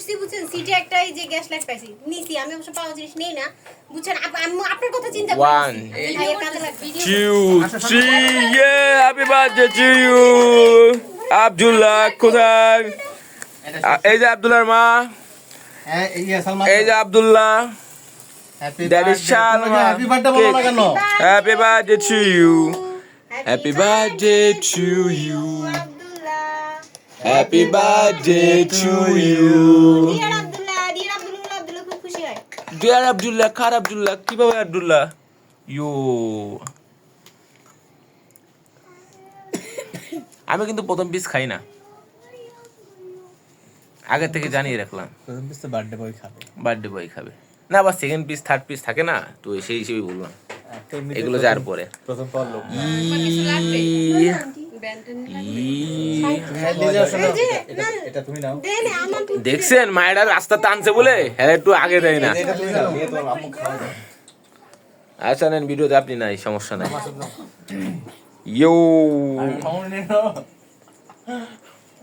উঠছি বুঝছেন সিটে একটা এই যে গ্যাস লাইট পাইছি নিছি আমি অবশ্য পাওয়া জিনিস নেই না বুঝছেন আমি আপনার কথা চিন্তা One, করছি ভাইয়ের কাজে লাগবে 2, 3, yeah, happy birthday to you, Abdullah কোথায়? এই যে আব্দুল্লাহর মা, এই যে Abdullah, that is Shalma. Happy birthday বলো না কেন? Happy birthday to you, happy birthday to you, Abdullah happy birthday to you. Dear Abdullah খুব খুশি হয় Dear Abdullah, কার আব্দুল্লাহ, কিভাবে আব্দুল্লাহ? ইয়ো, আমি কিন্তু প্রথম পিস খাই না, আগে থেকে জানিয়ে রাখলাম প্রথম পিস তো বার্থডে বয় খাবে। বার্থডে বয় খাবে না, আবার সেকেন্ড পিস থার্ড পিস থাকে না, তো সেই হিসেবেই বললাম এগুলো যার পরে প্রথম পাওয়ার লোক। এটা তুমি নাও। দেন আমার দেখছেন মায়েরা রাস্তা টানছে বলে হ্যাঁ একটু আগে দেয় না। এটা তুমি নাও, নিয়ে তোমার আম্মু খাওয়া দাও। আচ্ছা নেন, ভিডিওতে আপনি নাই, সমস্যা নাই। ইয়ো, খাওয়া নিয়ে নাও।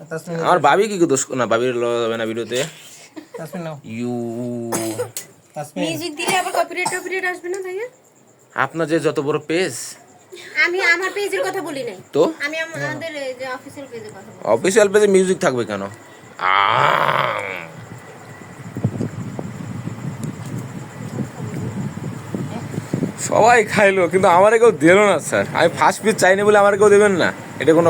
তাসমিন আমার ভাবি কি দোষ না, ভাবির লওয়া যাবে না ভিডিওতে। তাসমিন নাও। ইউ, তাসমিন মিউজিক দিলে আবার কপিরাইট আসবে না ভাইয়া আপনার যে যত বড় পেজ, আমি আমার পেজের কথা বলি নাই তো আমি আমাদের এই যে অফিসিয়াল পেজের কথা বলি অফিসিয়াল পেজে মিউজিক থাকবে কেন? সবাই খাইলো কিন্তু আমার কেউ দিল না স্যার, আমি ফার্স্ট পিস চাইনি বলে আমার কেউ দেবেন না, এটা কোনো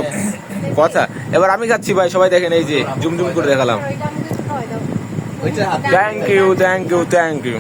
কথা? এবার আমি খাচ্ছি ভাই, সবাই দেখেন, এই যে জুম জুম করে দেখালাম। ওইটা আমাকে একটু খাওয়াই দাও ওইটা হাতে thank you, thank you, thank you.